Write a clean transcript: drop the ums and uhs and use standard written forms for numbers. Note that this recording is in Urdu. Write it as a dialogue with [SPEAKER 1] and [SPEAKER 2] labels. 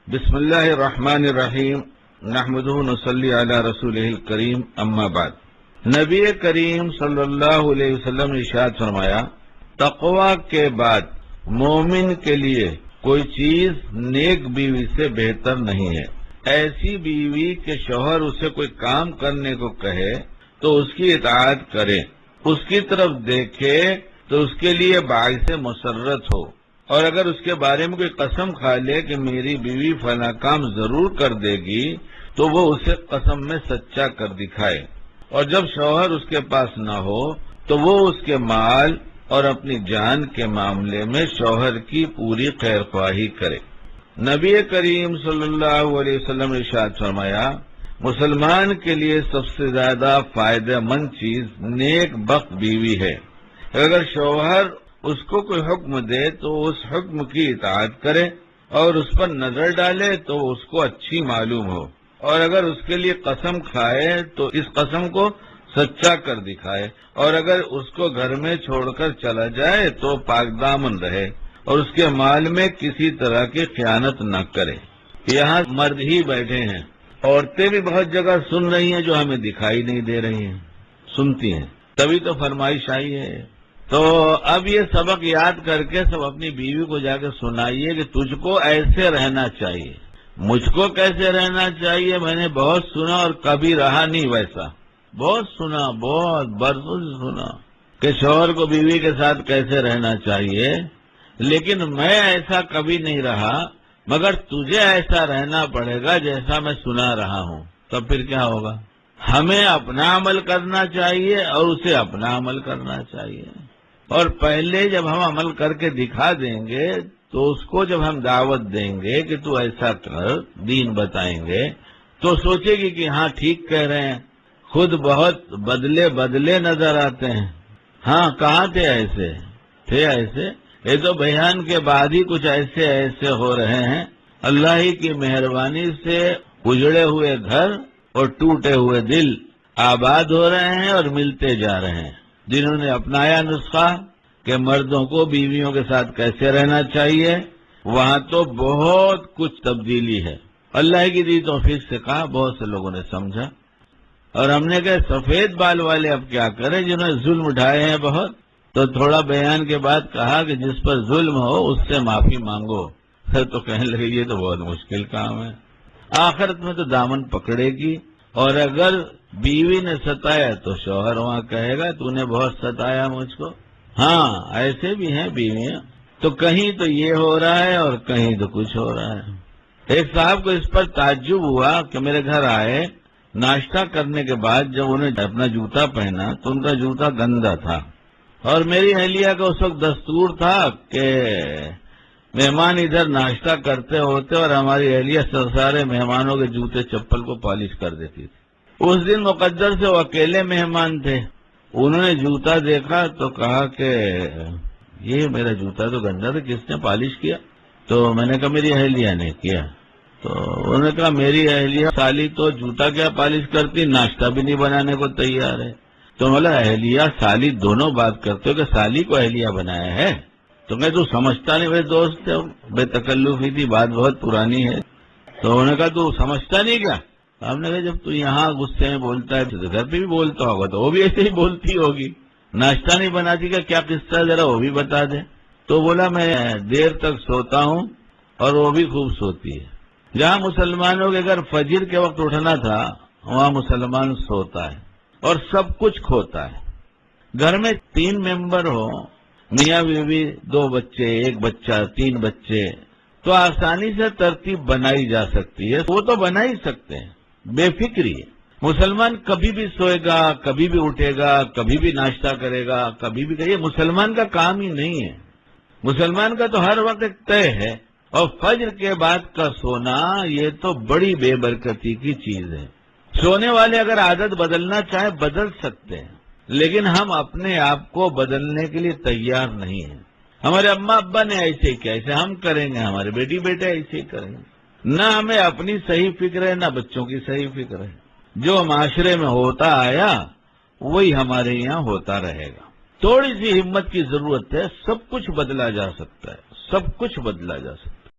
[SPEAKER 1] بسم اللہ الرحمن الرحیم نحمدہ ونصلی علی رسولہ الکریم اما بعد۔ نبی کریم صلی اللہ علیہ وسلم نے ارشاد فرمایا، تقوی کے بعد مومن کے لیے کوئی چیز نیک بیوی سے بہتر نہیں ہے۔ ایسی بیوی کہ شوہر اسے کوئی کام کرنے کو کہے تو اس کی اطاعت کرے، اس کی طرف دیکھے تو اس کے لیے باعث مسرت ہو، اور اگر اس کے بارے میں کوئی قسم کھا لے کہ میری بیوی فلاں کام ضرور کر دے گی تو وہ اسے قسم میں سچا کر دکھائے، اور جب شوہر اس کے پاس نہ ہو تو وہ اس کے مال اور اپنی جان کے معاملے میں شوہر کی پوری خیر خواہی کرے۔ نبی کریم صلی اللہ علیہ وسلم نے ارشاد فرمایا، مسلمان کے لیے سب سے زیادہ فائدہ مند چیز نیک بخت بیوی ہے۔ اگر شوہر اس کو کوئی حکم دے تو اس حکم کی اطاعت کرے، اور اس پر نظر ڈالے تو اس کو اچھی معلوم ہو، اور اگر اس کے لیے قسم کھائے تو اس قسم کو سچا کر دکھائے، اور اگر اس کو گھر میں چھوڑ کر چلا جائے تو پاک دامن رہے، اور اس کے مال میں کسی طرح کی خیانت نہ کرے۔ یہاں مرد ہی بیٹھے ہیں، عورتیں بھی بہت جگہ سن رہی ہیں جو ہمیں دکھائی نہیں دے رہی ہیں، سنتی ہیں، تبھی تو فرمائش آئی ہے۔ تو اب یہ سبق یاد کر کے سب اپنی بیوی کو جا کے سنائیے کہ تجھ کو ایسے رہنا چاہیے، مجھ کو کیسے رہنا چاہیے۔ میں نے بہت سنا اور کبھی رہا نہیں ویسا، بہت سنا، بہت برسوں سے سنا کہ شوہر کو بیوی کے ساتھ کیسے رہنا چاہیے، لیکن میں ایسا کبھی نہیں رہا، مگر تجھے ایسا رہنا پڑے گا جیسا میں سنا رہا ہوں۔ تب پھر کیا ہوگا؟ ہمیں اپنا عمل کرنا چاہیے اور اسے اپنا عمل کرنا چاہیے، اور پہلے جب ہم عمل کر کے دکھا دیں گے تو اس کو جب ہم دعوت دیں گے کہ تو ایسا کر، دین بتائیں گے، تو سوچے گی کہ ہاں ٹھیک کہہ رہے ہیں، خود بہت بدلے نظر آتے ہیں۔ ہاں کہاں تھے ایسے یہ تو بیان کے بعد ہی کچھ ایسے ہو رہے ہیں۔ اللہ ہی کی مہربانی سے اجڑے ہوئے گھر اور ٹوٹے ہوئے دل آباد ہو رہے ہیں اور ملتے جا رہے ہیں۔ جنہوں نے اپنایا نسخہ کہ مردوں کو بیویوں کے ساتھ کیسے رہنا چاہیے، وہاں تو بہت کچھ تبدیلی ہے۔ اللہ کی دی توفیق سے کہا، بہت سے لوگوں نے سمجھا، اور ہم نے کہا سفید بال والے اب کیا کریں جنہوں نے ظلم اٹھائے ہیں بہت، تو تھوڑا بیان کے بعد کہا کہ جس پر ظلم ہو اس سے معافی مانگو۔ پھر تو کہنے لگے یہ تو بہت مشکل کام ہے، آخرت میں تو دامن پکڑے گی، اور اگر بیوی نے ستایا تو شوہر وہاں کہے گا تو نے بہت ستایا مجھ کو۔ ہاں ایسے بھی ہیں بیویاں، تو کہیں تو یہ ہو رہا ہے اور کہیں تو کچھ ہو رہا ہے۔ ایک صاحب کو اس پر تعجب ہوا کہ میرے گھر آئے، ناشتہ کرنے کے بعد جب انہیں اپنا جوتا پہنا تو ان کا جوتا گندا تھا، اور میری اہلیہ کا اس وقت دستور تھا کہ مہمان ادھر ناشتہ کرتے ہوتے اور ہماری اہلیہ سارے مہمانوں کے جوتے چپل کو پالش کر دیتی تھی۔ اس دن مقدر سے وہ اکیلے مہمان تھے، انہوں نے جوتا دیکھا تو کہا کہ یہ میرا جوتا تو گندا تھا، کس نے پالش کیا؟ تو میں نے کہا میری اہلیہ نے کیا۔ تو انہوں نے کہا میری اہلیہ سالی تو جوتا کیا پالش کرتی، ناشتہ بھی نہیں بنانے کو تیار ہے۔ تو بولا اہلیہ سالی دونوں بات کرتے ہو کہ سالی کو اہلیہ بنایا ہے؟ تو میں تو سمجھتا نہیں، میرے دوست تھے، بے تکلفی تھی، بات بہت پرانی ہے۔ تو انہوں نے کہا تو سمجھتا نہیں کیا؟ ہم نے کہا جب تو یہاں غصے میں بولتا ہے تو گھر پہ بھی بولتا ہوگا، تو وہ بھی ایسے ہی بولتی ہوگی، ناشتہ نہیں بناتی کا کیا قصہ ذرا وہ بھی بتا دے۔ تو بولا میں دیر تک سوتا ہوں اور وہ بھی خوب سوتی ہے۔ جہاں مسلمانوں کے گھر فجر کے وقت اٹھنا تھا وہاں مسلمان سوتا ہے اور سب کچھ کھوتا ہے۔ گھر میں 3 ممبر ہو، میاں بیوی، 2 بچے، 1 بچہ، 3 بچے، تو آسانی سے ترتیب بنائی جا سکتی ہے، وہ تو بنا ہی سکتے ہیں، بے فکری ہے۔ مسلمان کبھی بھی سوئے گا، کبھی بھی اٹھے گا، کبھی بھی ناشتہ کرے گا، کبھی بھی یہ مسلمان کا کام ہی نہیں ہے۔ مسلمان کا تو ہر وقت ایک طے ہے، اور فجر کے بعد کا سونا یہ تو بڑی بے برکتی کی چیز ہے۔ سونے والے اگر عادت بدلنا چاہیں بدل سکتے ہیں، لیکن ہم اپنے آپ کو بدلنے کے لیے تیار نہیں ہیں۔ ہمارے اماں ابا نے ایسے کیا، ایسے ہم کریں گے، ہمارے بیٹی بیٹے ایسے ہی کریں گے۔ نہ ہمیں اپنی صحیح فکر ہے، نہ بچوں کی صحیح فکر ہے۔ جو معاشرے میں ہوتا آیا وہی ہمارے یہاں ہوتا رہے گا۔ تھوڑی سی ہمت کی ضرورت ہے، سب کچھ بدلا جا سکتا ہے، سب کچھ بدلا جا سکتا ہے۔